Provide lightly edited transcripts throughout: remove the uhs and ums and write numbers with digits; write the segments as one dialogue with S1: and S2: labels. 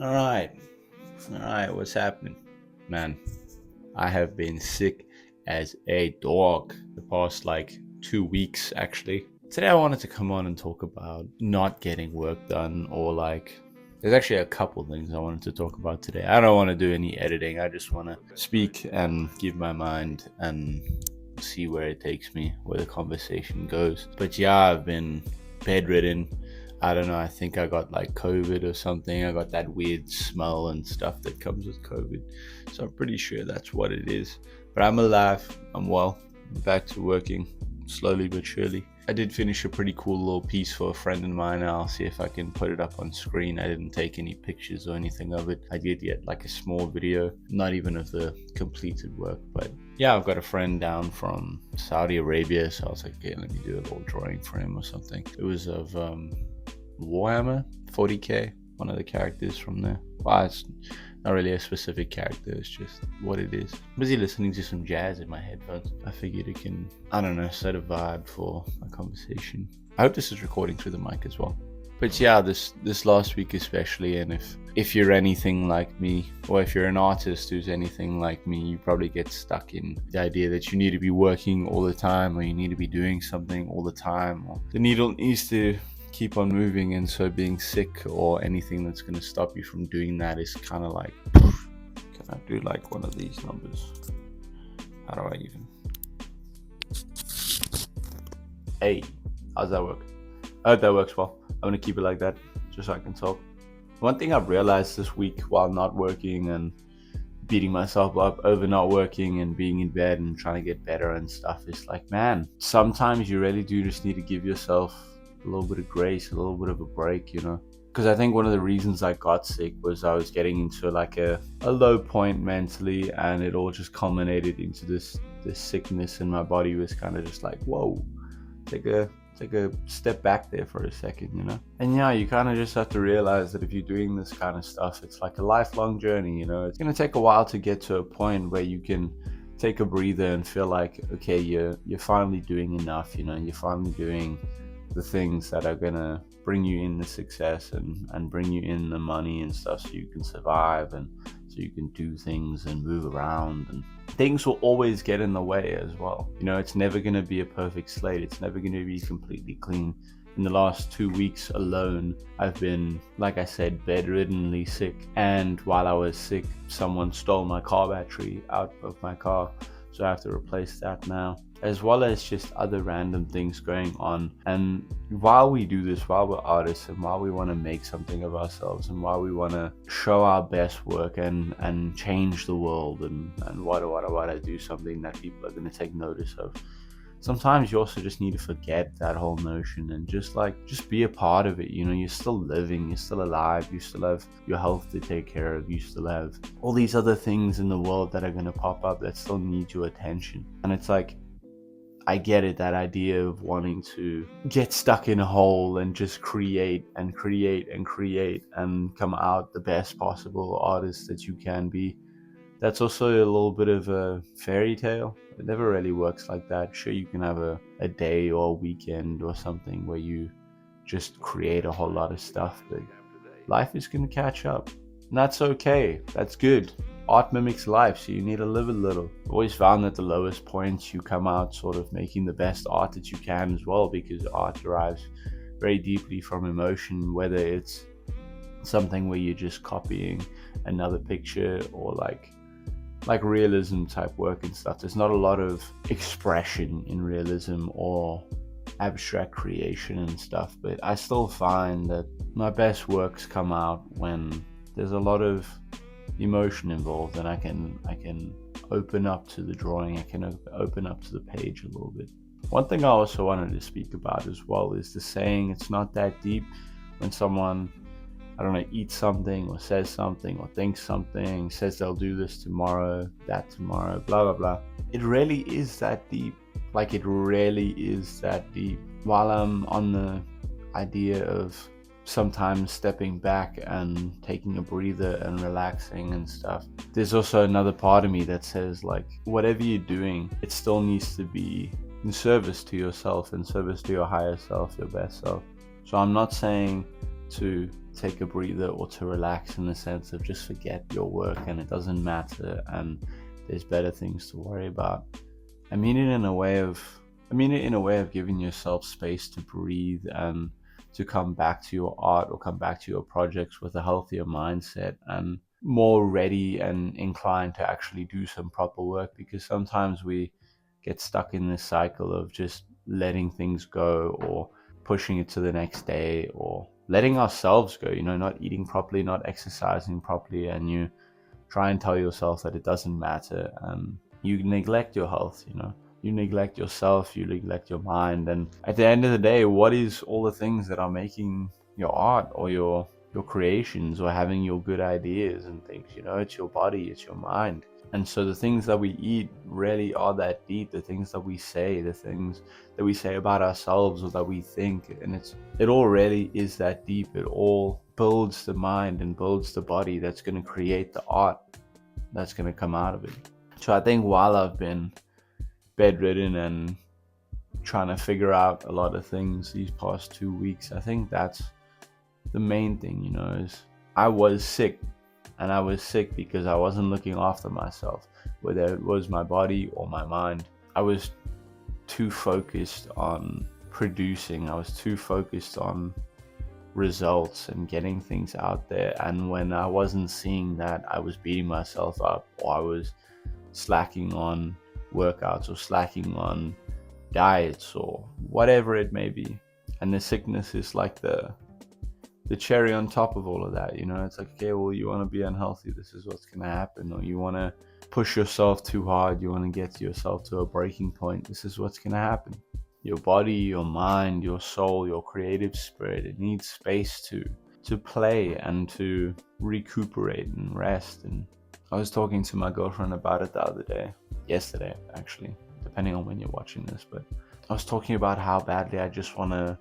S1: All right. All right. What's happening? Man, I have been sick as a dog the past like 2 weeks actually. Today I wanted to come on and talk about not getting work done or like there's actually a couple things I wanted to talk about today. I don't want to do any editing. I just want to speak and give my mind and see where it takes me, where the conversation goes. But yeah, I've been bedridden. I don't know. I think I got like COVID or something. I got that weird smell and stuff that comes with COVID. So I'm pretty sure that's what it is. But I'm alive. I'm well. I'm back to working slowly but surely. I did finish a pretty cool little piece for a friend of mine. I'll see if I can put it up on screen. I didn't take any pictures or anything of it. I did get like a small video, not even of the completed work, but yeah, I've got a friend down from Saudi Arabia, so I was like, okay, let me do a little drawing for him or something. It was of Warhammer 40k, one of the characters from there. Well, it's not really a specific character, it's just what it is. I'm busy listening to some jazz in my headphones. I figured it can, I don't know, set a vibe for a conversation. I hope this is recording through the mic as well. But yeah, this last week especially, and if you're anything like me, or if you're an artist who's anything like me, you probably get stuck in the idea that you need to be working all the time, or you need to be doing something all the time, or the needle needs to keep on moving, and so being sick or anything that's going to stop you from doing that is kind of like, can I do like one of these numbers? How do I even? Hey, how's that work? I hope that works well. I'm gonna keep it like that just so I can talk. One thing I've realized this week while not working and beating myself up over not working and being in bed and trying to get better and stuff is like, man, sometimes you really do just need to give yourself a little bit of grace, a little bit of a break, you know? Because I think one of the reasons I got sick was I was getting into like a low point mentally, and it all just culminated into this sickness, and my body was kind of just like, whoa, take a step back there for a second, you know? And yeah, you kind of just have to realize that if you're doing this kind of stuff, it's like a lifelong journey, you know? It's going to take a while to get to a point where you can take a breather and feel like, okay, you're finally doing enough, you know? You're finally doing the things that are going to bring you in the success and bring you in the money and stuff so you can survive and so you can do things and move around, and things will always get in the way as well. You know, it's never going to be a perfect slate. It's never going to be completely clean. In the last 2 weeks alone, I've been, like I said, bedriddenly sick. And while I was sick, someone stole my car battery out of my car. So I have to replace that now, as well as just other random things going on. And while we do this, while we're artists and while we want to make something of ourselves and while we want to show our best work and change the world and what I do something that people are going to take notice of, sometimes you also just need to forget that whole notion and just be a part of it. You know, you're still living, you're still alive, you still have your health to take care of, you still have all these other things in the world that are going to pop up that still need your attention. And it's like, I get it, that idea of wanting to get stuck in a hole and just create and create and create and come out the best possible artist that you can be. That's also a little bit of a fairy tale. It never really works like that. Sure, you can have a day or a weekend or something where you just create a whole lot of stuff, but life is going to catch up. And that's okay. That's good. Art mimics life, so you need to live a little. I've always found that the lowest points you come out sort of making the best art that you can as well, because art derives very deeply from emotion, whether it's something where you're just copying another picture or like realism type work and stuff. There's not a lot of expression in realism or abstract creation and stuff, but I still find that my best works come out when there's a lot of emotion involved, and I can open up to the drawing, I can open up to the page a little bit. One thing I also wanted to speak about as well is the saying, it's not that deep. When someone, I don't know, eats something or says something or thinks something, says they'll do this tomorrow, that tomorrow, blah, blah, blah. It really is that deep. Like, it really is that deep. While I'm on the idea of sometimes stepping back and taking a breather and relaxing and stuff, there's also another part of me that says, like, whatever you're doing, it still needs to be in service to yourself, in service to your higher self, your best self. So I'm not saying to take a breather or to relax, in the sense of just forget your work and it doesn't matter and there's better things to worry about. I mean it in a way of giving yourself space to breathe and to come back to your art or come back to your projects with a healthier mindset and more ready and inclined to actually do some proper work. Because sometimes we get stuck in this cycle of just letting things go or pushing it to the next day or letting ourselves go, not eating properly, not exercising properly, and you try and tell yourself that it doesn't matter, and you neglect your health, you neglect yourself, you neglect your mind. And at the end of the day, what is all the things that are making your art or your creations or having your good ideas and things? It's your body, it's your mind. And so the things that we eat really are that deep. The things that we say, the things that we say about ourselves or that we think, and it all really is that deep. It all builds the mind and builds the body that's going to create the art that's going to come out of it. So I think while I've been bedridden and trying to figure out a lot of things these past 2 weeks, I think that's the main thing, is I was sick. And I was sick because I wasn't looking after myself, whether it was my body or my mind. I was too focused on producing. I was too focused on results and getting things out there. And when I wasn't seeing that, I was beating myself up, or I was slacking on workouts or slacking on diets or whatever it may be. And the sickness is like the cherry on top of all of that. It's like, okay, well, you want to be unhealthy, this is what's going to happen. Or you want to push yourself too hard, you want to get yourself to a breaking point, this is what's going to happen. Your body, your mind, your soul, your creative spirit, it needs space to play and to recuperate and rest. And I was talking to my girlfriend about it yesterday actually, depending on when you're watching this, but I was talking about how badly I just want to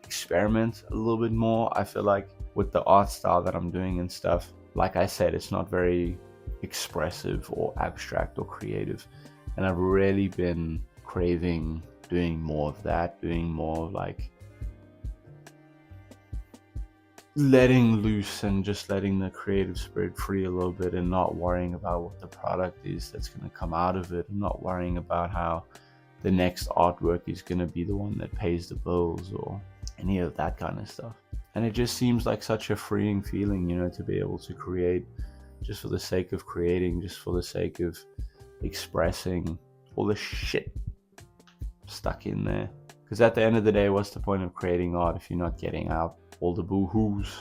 S1: experiment a little bit more. I feel like with the art style that I'm doing and stuff, like I said, it's not very expressive or abstract or creative, and I've really been craving doing more of that, doing more like letting loose and just letting the creative spirit free a little bit, and not worrying about what the product is that's going to come out of it, and not worrying about how the next artwork is going to be the one that pays the bills or any of that kind of stuff. And it just seems like such a freeing feeling, to be able to create just for the sake of creating, just for the sake of expressing all the shit stuck in there. Because at the end of the day, what's the point of creating art if you're not getting out all the boo-hoos?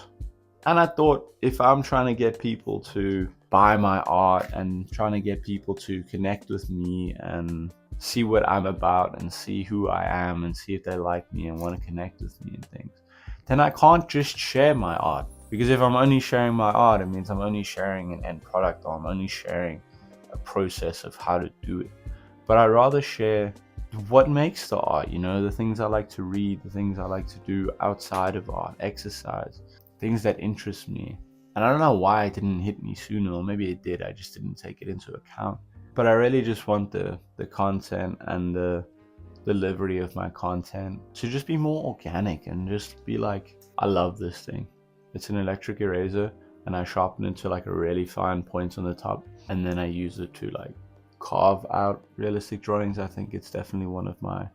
S1: And I thought, if I'm trying to get people to buy my art and trying to get people to connect with me and see what I'm about and see who I am and see if they like me and want to connect with me and things, then I can't just share my art. Because if I'm only sharing my art, it means I'm only sharing an end product, or I'm only sharing a process of how to do it. But I'd rather share what makes the art, the things I like to read, the things I like to do outside of art, exercise, things that interest me. And I don't know why it didn't hit me sooner, or maybe it did, I just didn't take it into account. But I really just want the content and the delivery of my content to just be more organic and just be like, I love this thing. It's an electric eraser, and I sharpen it to like a really fine point on the top, and then I use it to like carve out realistic drawings. I think it's definitely one of my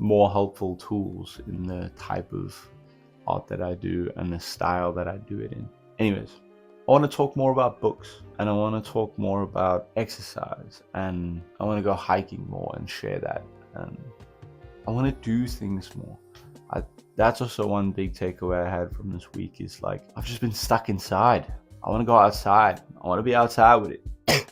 S1: more helpful tools in the type of art that I do and the style that I do it in. Anyways, I want to talk more about books, and I want to talk more about exercise, and I want to go hiking more and share that, and I want to do things more. That's also one big takeaway I had from this week, is like, I've just been stuck inside. I want to go outside. I want to be outside with it.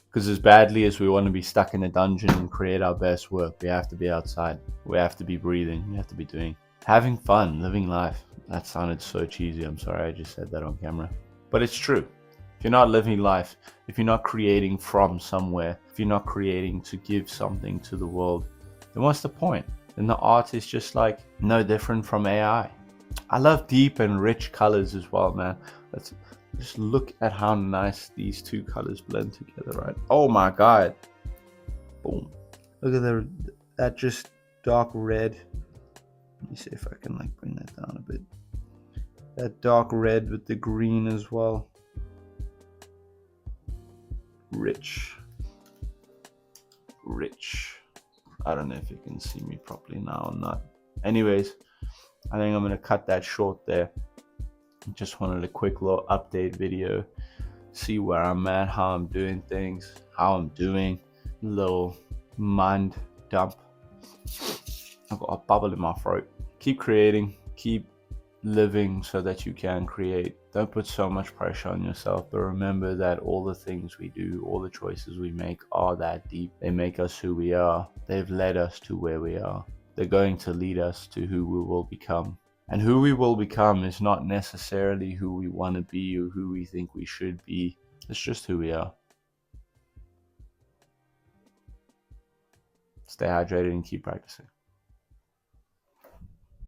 S1: Because as badly as we want to be stuck in a dungeon and create our best work, we have to be outside. We have to be breathing. We have to be having fun, living life. That sounded so cheesy. I'm sorry I just said that on camera. But it's true. If you're not living life, if you're not creating from somewhere, if you're not creating to give something to the world, then what's the point? Then the art is just like no different from AI. I love deep and rich colors as well, man. Let's just look at how nice these two colors blend together, right? Oh my God. Boom. Look at that just dark red. Let me see if I can like bring that down a bit. that dark red with the green as well. Rich. I don't know if you can see me properly now or not. Anyways, I think I'm gonna cut that short there. Just wanted a quick little update video, see where I'm at, how I'm doing things, how I'm doing. Little mind dump. I've got a bubble in my throat. Keep creating, keep living so that you can create. Don't put so much pressure on yourself, but remember that all the things we do, all the choices we make are that deep. They make us who we are. They've led us to where we are. They're going to lead us to who we will become. And who we will become is not necessarily who we want to be or who we think we should be. It's just who we are. Stay hydrated and keep practicing.